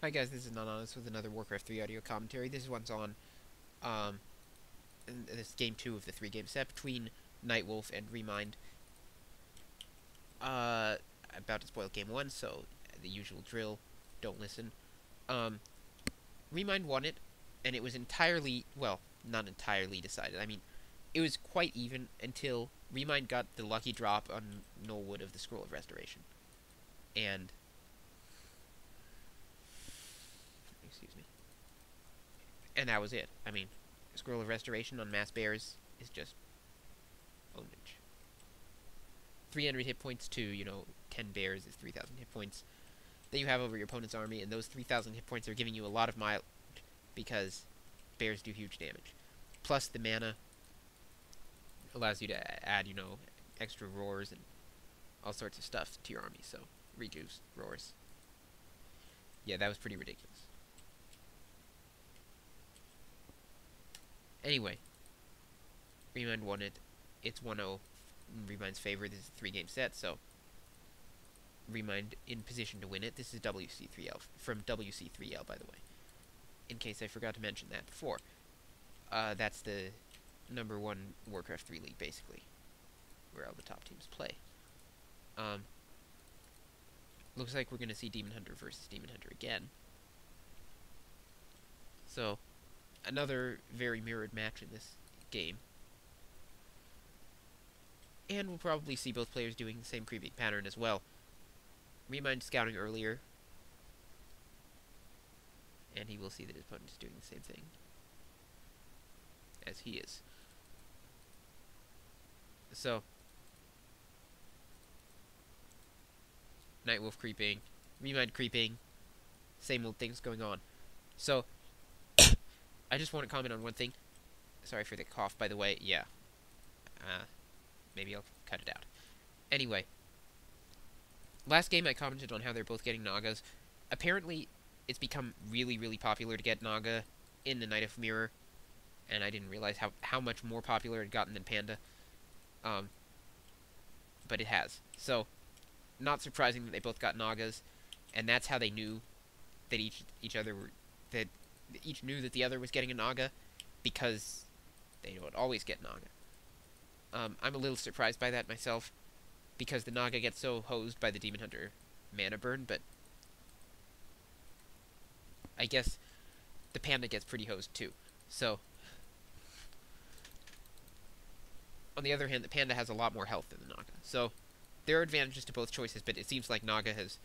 Hi guys, this is Not Honest with another Warcraft 3 audio commentary. This one's on um, this game 2 of the 3-game set between NightWolf and Remind. About to spoil game 1, so the usual drill, don't listen. Um, Remind won it, and it was entirely, well, not entirely decided. I mean, it was quite even until Remind got the lucky drop on Knollwood of the Scroll of Restoration. And, excuse me. And that was it. I mean, Scroll of Restoration on Mass Bears is just ownage. 300 hit points to, 10 bears is 3,000 hit points that you have over your opponent's army, and those 3,000 hit points are giving you a lot of mileage because bears do huge damage. Plus, the mana allows you to add, extra roars and all sorts of stuff to your army, so rejuice, roars. Yeah, that was pretty ridiculous. Anyway, Remind won it. It's 1-0 in Remind's favor. This is a 3-game set, so Remind in position to win it. This is WC3L, from WC3L, by the way, in case I forgot to mention that before. That's the #1 Warcraft 3 league, basically, where all the top teams play. Looks like we're going to see Demon Hunter versus Demon Hunter again. So, another very mirrored match in this game. And we'll probably see both players doing the same creeping pattern as well. Remind scouting earlier, and he will see that his opponent is doing the same thing as he is. So, NightWolf creeping, Remind creeping, same old things going on. So, I just want to comment on one thing. Sorry for the cough, by the way. Yeah. Maybe I'll cut it out. Anyway. Last game I commented on how they're both getting Nagas. Apparently, it's become really, really popular to get Naga in the Night of Mirror. And I didn't realize how much more popular it had gotten than Panda. But it has. So, not surprising that they both got Nagas. And that's how they knew that each knew that the other was getting a Naga, because they don't always get Naga. I'm a little surprised by that myself, because the Naga gets so hosed by the Demon Hunter mana burn, but I guess the Panda gets pretty hosed too. So, on the other hand, the Panda has a lot more health than the Naga. So, there are advantages to both choices, but it seems like Naga has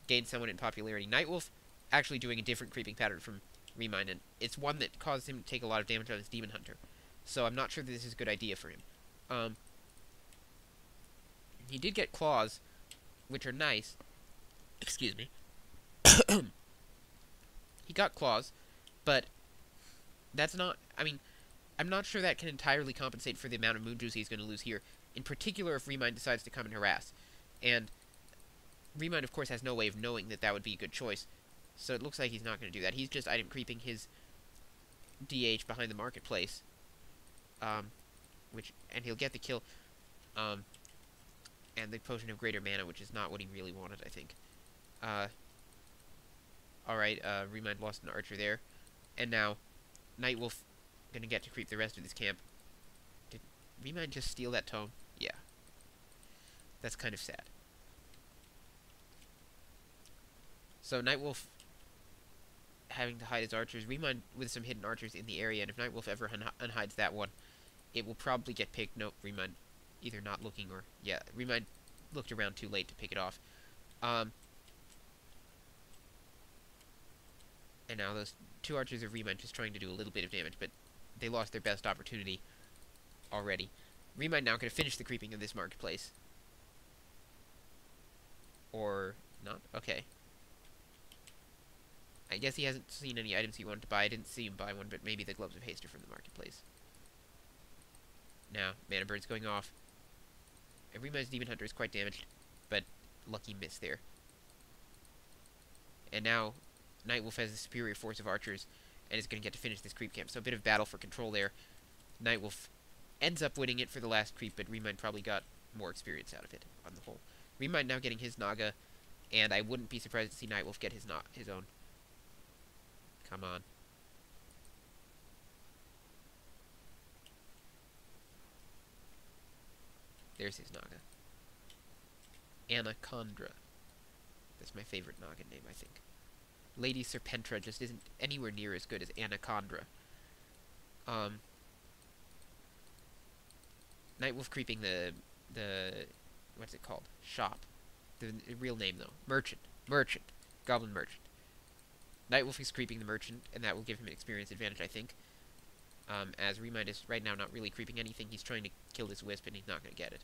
gained somewhat in popularity. NightWolf actually doing a different creeping pattern from Remind, and it's one that caused him to take a lot of damage on his Demon Hunter. So I'm not sure that this is a good idea for him. He did get claws, which are nice. Excuse me. He got claws, but that's not... I mean, I'm not sure that can entirely compensate for the amount of moon juice he's going to lose here. In particular, if Remind decides to come and harass. And Remind, of course, has no way of knowing that that would be a good choice. So it looks like he's not going to do that. He's just item creeping his DH behind the marketplace. And he'll get the kill. And the Potion of Greater Mana, which is not what he really wanted, I think. Alright, Remind lost an archer there. And now, NightWolf gonna get to creep the rest of this camp. Did Remind just steal that tome? Yeah. That's kind of sad. So, NightWolf having to hide his archers. Remind with some hidden archers in the area, and if NightWolf ever unhides that one, it will probably get picked. Nope, Remind either not looking or... Yeah, Remind looked around too late to pick it off. And now those two archers of Remind just trying to do a little bit of damage, but they lost their best opportunity already. Remind now going to finish the creeping of this marketplace. Or not? Okay. I guess he hasn't seen any items he wanted to buy. I didn't see him buy one, but maybe the Gloves of Haste are from the marketplace. Now, Mana Bird's going off. And Remind's Demon Hunter is quite damaged, but lucky miss there. And now, NightWolf has a superior force of archers, and is going to get to finish this creep camp. So a bit of battle for control there. NightWolf ends up winning it for the last creep, but Remind probably got more experience out of it on the whole. Remind now getting his Naga, and I wouldn't be surprised to see NightWolf get his own Come on. There's his Naga. Anaconda. That's my favorite Naga name, I think. Lady Serpentra just isn't anywhere near as good as Anaconda. NightWolf creeping the what's it called? Shop. The real name though. Merchant. Goblin Merchant. NightWolf is creeping the Merchant, and that will give him an experience advantage, I think. As Remind is right now not really creeping anything. He's trying to kill this Wisp, and he's not going to get it.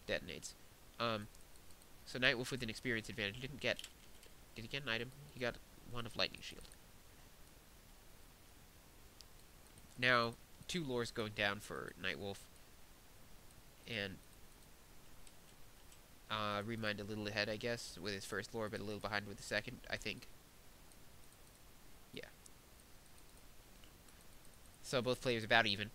Detonates. So NightWolf with an experience advantage did he get an item? He got one of Lightning Shield. Now, 2 lores going down for NightWolf. And Remind a little ahead, I guess, with his first lore, but a little behind with the second, I think. Yeah. So both players about even.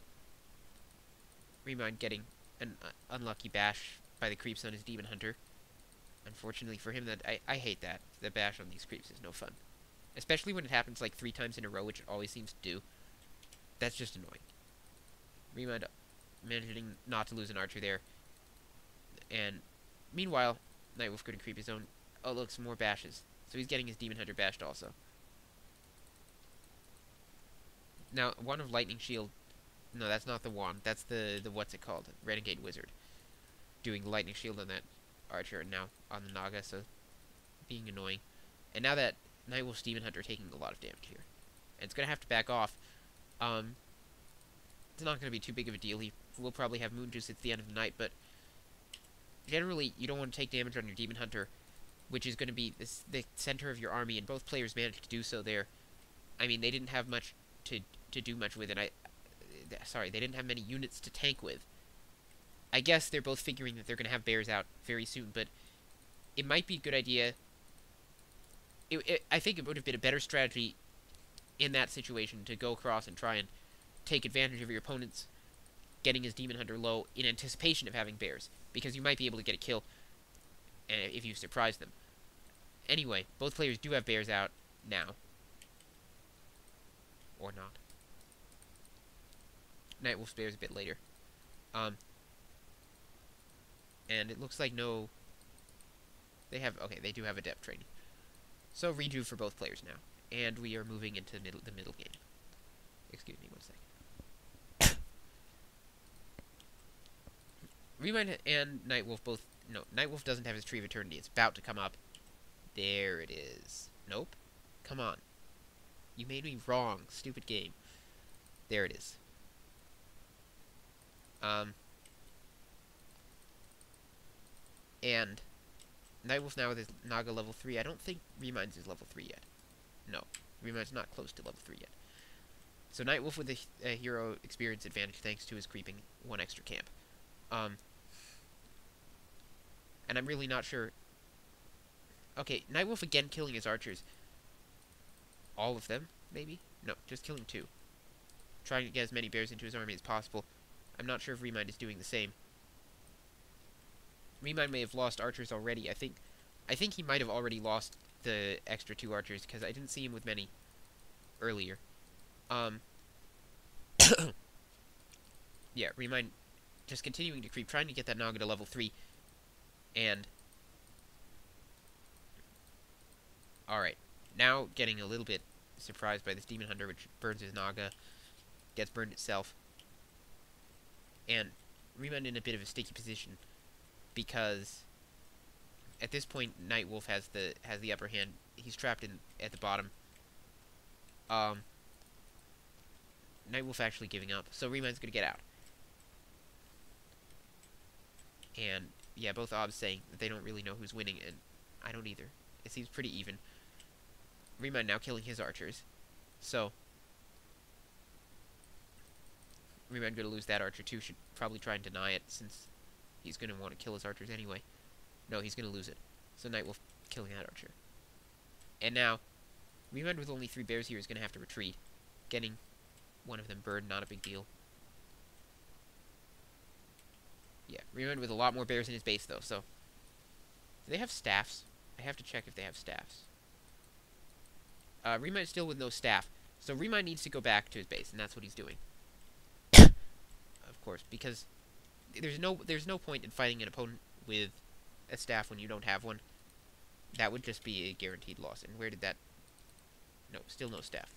Remind getting an unlucky bash by the creeps on his Demon Hunter. Unfortunately for him, I hate that. The bash on these creeps is no fun. Especially when it happens like 3 times in a row, which it always seems to do. That's just annoying. Remind managing not to lose an archer there. And meanwhile, NightWolf couldn't creep his own. Oh, look, some more bashes. So he's getting his Demon Hunter bashed also. Now, one of Lightning Shield. No, that's not the wand. That's the what's it called? Renegade Wizard. Doing Lightning Shield on that archer and now on the Naga, so being annoying. And now that NightWolf's Demon Hunter taking a lot of damage here. And it's going to have to back off. It's not going to be too big of a deal. He will probably have Moon Juice at the end of the night, but generally, you don't want to take damage on your Demon Hunter, which is going to be the center of your army, and both players managed to do so there. I mean, they didn't have much to do much with it. Sorry, they didn't have many units to tank with. I guess they're both figuring that they're going to have bears out very soon, but it might be a good idea. I think it would have been a better strategy in that situation to go across and try and take advantage of your opponent's getting his Demon Hunter low in anticipation of having bears, because you might be able to get a kill if you surprise them. Anyway, both players do have bears out now. Or not. NightWolf's bears a bit later. And it looks like no... They do have a depth training. So, redo for both players now. And we are moving into the middle game. Excuse me 1 second. Remind and NightWolf both... No, NightWolf doesn't have his Tree of Eternity. It's about to come up. There it is. Nope. Come on. You made me wrong. Stupid game. There it is. And NightWolf now with his Naga level 3. I don't think Remind's is level 3 yet. No. Remind's not close to level 3 yet. So NightWolf with a hero experience advantage thanks to his creeping 1 extra camp. And I'm really not sure... Okay, NightWolf again killing his archers. All of them, maybe? No, just killing 2. Trying to get as many bears into his army as possible. I'm not sure if Remind is doing the same. Remind may have lost archers already. I think he might have already lost the extra 2 archers, because I didn't see him with many earlier. Yeah, Remind just continuing to creep, trying to get that Naga to level 3. And... Alright, now getting a little bit surprised by this Demon Hunter, which burns his Naga, gets burned itself. And Remind in a bit of a sticky position, because at this point NightWolf has the upper hand. He's trapped at the bottom. NightWolf actually giving up, so Remind's gonna get out. And yeah, both obs saying that they don't really know who's winning, and I don't either. It seems pretty even. Remind now killing his archers, so Remind gonna lose that archer too. Should probably try and deny it, since he's gonna want to kill his archers anyway. No, he's gonna lose it. So NightWolf killing that archer. And now, Remind with only 3 bears here is gonna have to retreat. Getting one of them burned, not a big deal. Yeah, Remind with a lot more bears in his base though, so... Do they have staffs? I have to check if they have staffs. Remind still with no staff. So Remind needs to go back to his base, and that's what he's doing. Of course, because there's no point in fighting an opponent with a staff when you don't have one. That would just be a guaranteed loss. And where did that... No, still no staff.